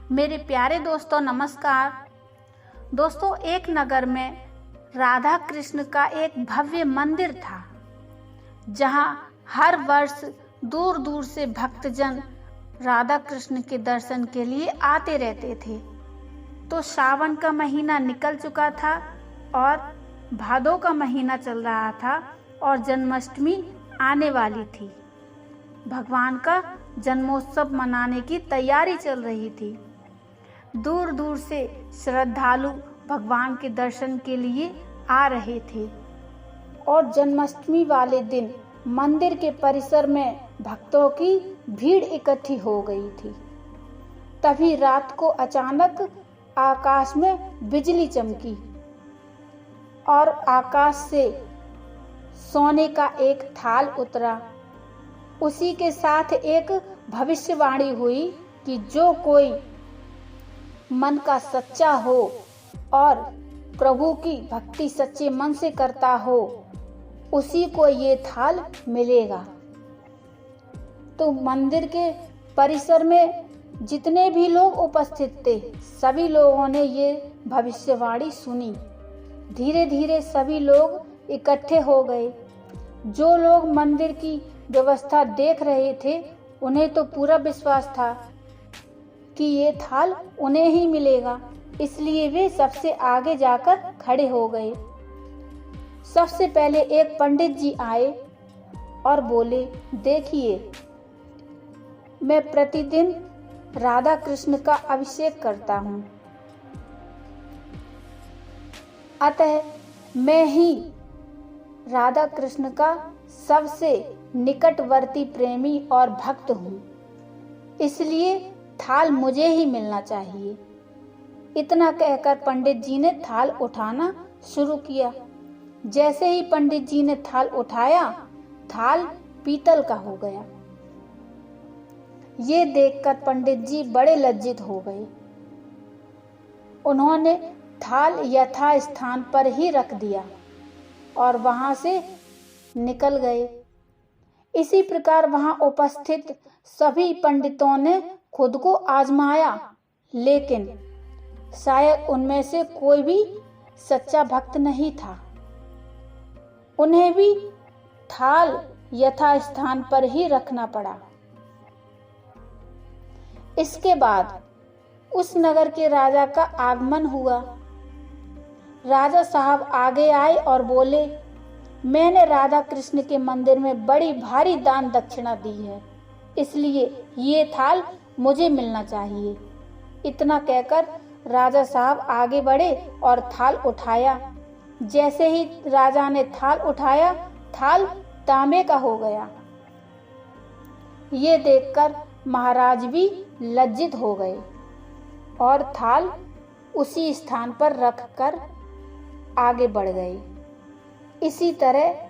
मेरे प्यारे दोस्तों नमस्कार। दोस्तों, एक नगर में राधा कृष्ण का एक भव्य मंदिर था, जहां हर वर्ष दूर दूर से भक्तजन राधा कृष्ण के दर्शन के लिए आते रहते थे। तो सावन का महीना निकल चुका था और भादों का महीना चल रहा था और जन्माष्टमी आने वाली थी। भगवान का जन्मोत्सव मनाने की तैयारी चल रही थी। दूर दूर से श्रद्धालु भगवान के दर्शन के लिए आ रहे थे और जन्माष्टमी वाले दिन मंदिर के परिसर में भक्तों की भीड़ इकट्ठी हो गई थी। तभी रात को अचानक आकाश में बिजली चमकी और आकाश से सोने का एक थाल उतरा। उसी के साथ एक भविष्यवाणी हुई कि जो कोई मन का सच्चा हो और प्रभु की भक्ति सच्चे मन से करता हो, उसी को ये थाल मिलेगा। तो मंदिर के परिसर में जितने भी लोग उपस्थित थे, सभी लोगों ने ये भविष्यवाणी सुनी। धीरे धीरे सभी लोग इकट्ठे हो गए। जो लोग मंदिर की व्यवस्था देख रहे थे, उन्हें तो पूरा विश्वास था कि ये थाल उन्हें ही मिलेगा, इसलिए वे सबसे आगे जाकर खड़े हो गए। सबसे पहले एक पंडित जी आए और बोले, देखिए, मैं प्रतिदिन राधा कृष्ण का अभिषेक करता हूँ, अतः मैं ही राधा कृष्ण का सबसे निकटवर्ती प्रेमी और भक्त हूँ, इसलिए थाल मुझे ही मिलना चाहिए। इतना कहकर पंडित जी ने थाल उठाना शुरू किया। जैसे ही पंडित जी ने थाल उठाया, थाल पीतल का हो गया। ये देखकर पंडित जी बड़े लज्जित हो गए। उन्होंने थाल यथा स्थान पर ही रख दिया और वहां से निकल गए। इसी प्रकार वहां उपस्थित सभी पंडितों ने खुद को आजमाया, लेकिन शायद उनमें से कोई भी सच्चा भक्त नहीं था। उन्हें भी थाल यथा स्थान पर ही रखना पड़ा। इसके बाद उस नगर के राजा का आगमन हुआ। राजा साहब आगे आए और बोले, मैंने राधा कृष्ण के मंदिर में बड़ी भारी दान दक्षिणा दी है, इसलिए ये थाल मुझे मिलना चाहिए। इतना कहकर राजा साहब आगे बढ़े और थाल उठाया। जैसे ही राजा ने थाल उठाया, थाल तांबे का हो गया। ये देखकर महाराज भी लज्जित हो गए और थाल उसी स्थान पर रखकर आगे बढ़ गए। इसी तरह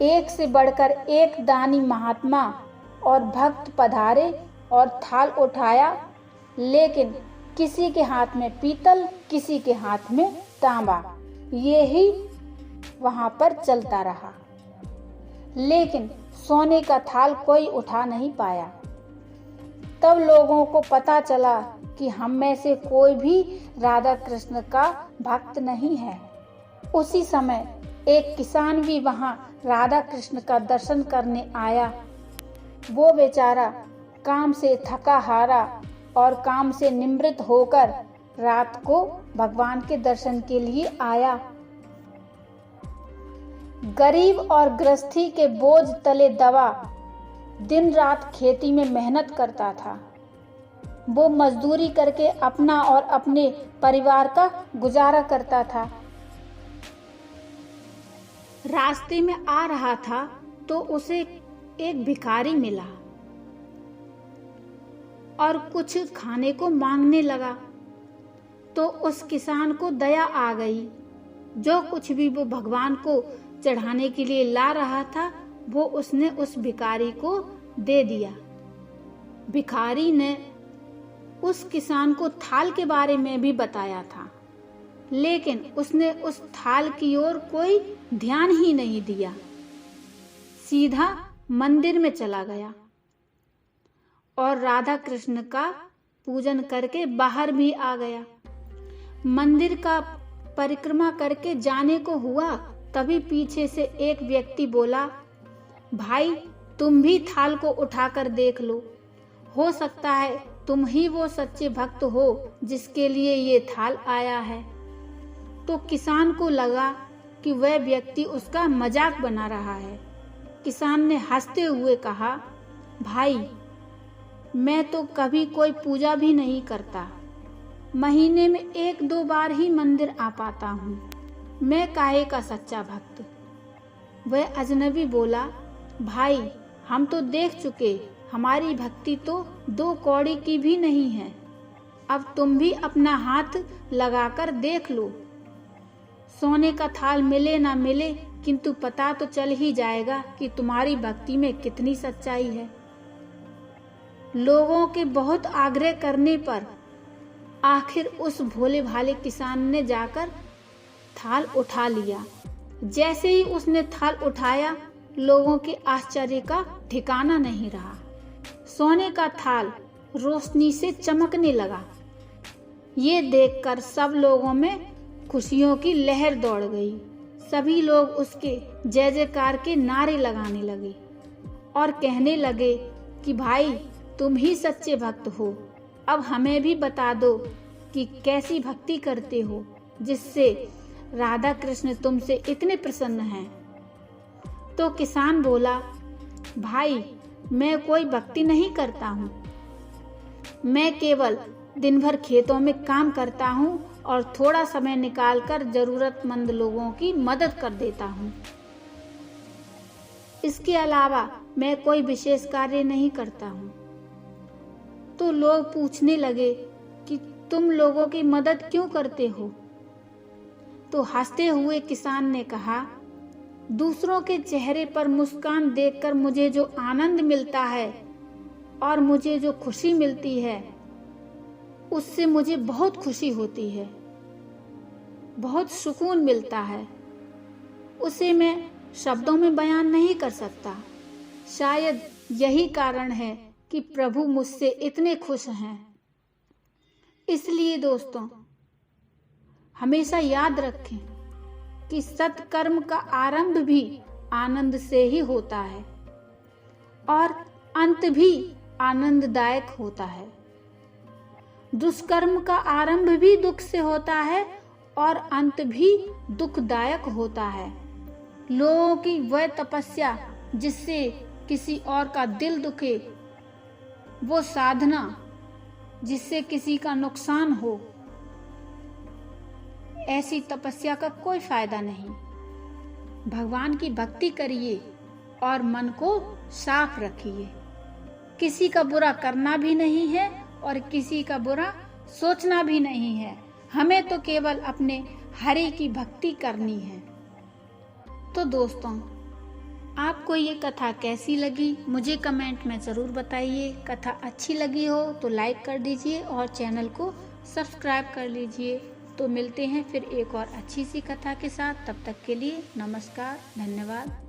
एक से बढ़कर एक दानी महात्मा और भक्त पधारे और थाल उठाया, लेकिन किसी के हाथ में पीतल, किसी के हाथ में तांबा। ये ही वहां पर चलता रहा, लेकिन सोने का थाल कोई उठा नहीं पाया। तब लोगों को पता चला कि हम में से कोई भी राधा कृष्ण का भक्त नहीं है। उसी समय एक किसान भी वहां राधा कृष्ण का दर्शन करने आया। वो बेचारा काम से थका हारा और काम से निवृत्त होकर रात को भगवान के दर्शन के लिए आया। गरीब और गृहस्थी के बोझ तले दबा दिन रात खेती में मेहनत करता था। वो मजदूरी करके अपना और अपने परिवार का गुजारा करता था। रास्ते में आ रहा था तो उसे एक भिखारी मिला और कुछ खाने को मांगने लगा। तो उस किसान को दया आ गई। जो कुछ भी वो भगवान को चढ़ाने के लिए ला रहा था, वो उसने उस भिखारी को दे दिया। भिखारी ने उस किसान को थाल के बारे में भी बताया था, लेकिन उसने उस थाल की ओर कोई ध्यान ही नहीं दिया, सीधा मंदिर में चला गया और राधा कृष्ण का पूजन करके बाहर भी आ गया। मंदिर का परिक्रमा करके जाने को हुआ, तभी पीछे से एक व्यक्ति बोला, भाई तुम भी थाल को उठाकर देख लो, हो सकता है तुम ही वो सच्चे भक्त हो जिसके लिए ये थाल आया है। तो किसान को लगा कि वह व्यक्ति उसका मजाक बना रहा है। किसान ने हंसते हुए कहा, भाई मैं तो कभी कोई पूजा भी नहीं करता, महीने में 1-2 बार ही मंदिर आ पाता हूँ, मैं काहे का सच्चा भक्त। वह अजनबी बोला, भाई हम तो देख चुके, हमारी भक्ति तो 2 कौड़ी की भी नहीं है, अब तुम भी अपना हाथ लगाकर देख लो, सोने का थाल मिले ना मिले, किंतु पता तो चल ही जाएगा कि तुम्हारी भक्ति में कितनी सच्चाई है। लोगों के बहुत आग्रह करने पर आखिर उस भोले भाले किसान ने जाकर थाल उठा लिया। जैसे ही उसने थाल उठाया, लोगों के आश्चर्य का ठिकाना नहीं रहा। सोने का थाल रोशनी से चमकने लगा। ये देखकर सब लोगों में खुशियों की लहर दौड़ गई। सभी लोग उसके जय जयकार के नारे लगाने लगे और कहने लगे कि भाई तुम ही सच्चे भक्त हो, अब हमें भी बता दो कि कैसी भक्ति करते हो जिससे राधा कृष्ण तुमसे इतने प्रसन्न हैं। तो किसान बोला, भाई मैं कोई भक्ति नहीं करता हूँ, मैं केवल दिन भर खेतों में काम करता हूँ और थोड़ा समय निकालकर जरूरतमंद लोगों की मदद कर देता हूँ। इसके अलावा मैं कोई विशेष कार्य नहीं करता हूँ। तो लोग पूछने लगे कि तुम लोगों की मदद क्यों करते हो? तो हंसते हुए किसान ने कहा, दूसरों के चेहरे पर मुस्कान देखकर मुझे जो आनंद मिलता है और मुझे जो खुशी मिलती है, उससे मुझे बहुत खुशी होती है, बहुत सुकून मिलता है, उसे मैं शब्दों में बयान नहीं कर सकता। शायद यही कारण है कि प्रभु मुझसे इतने खुश हैं। इसलिए दोस्तों, हमेशा याद रखें कि सत्कर्म का आरंभ भी आनंद से ही होता है और अंत भी आनंददायक होता है। दुष्कर्म का आरंभ भी दुख से होता है और अंत भी दुखदायक होता है। लोगों की वह तपस्या जिससे किसी और का दिल दुखे, वो साधना जिससे किसी का नुकसान हो, ऐसी तपस्या का कोई फायदा नहीं। भगवान की भक्ति करिए और मन को साफ रखिए। किसी का बुरा करना भी नहीं है और किसी का बुरा सोचना भी नहीं है। हमें तो केवल अपने हरि की भक्ति करनी है। तो दोस्तों, आपको ये कथा कैसी लगी मुझे कमेंट में ज़रूर बताइए। कथा अच्छी लगी हो तो लाइक कर दीजिए और चैनल को सब्सक्राइब कर लीजिए। तो मिलते हैं फिर एक और अच्छी सी कथा के साथ। तब तक के लिए नमस्कार, धन्यवाद।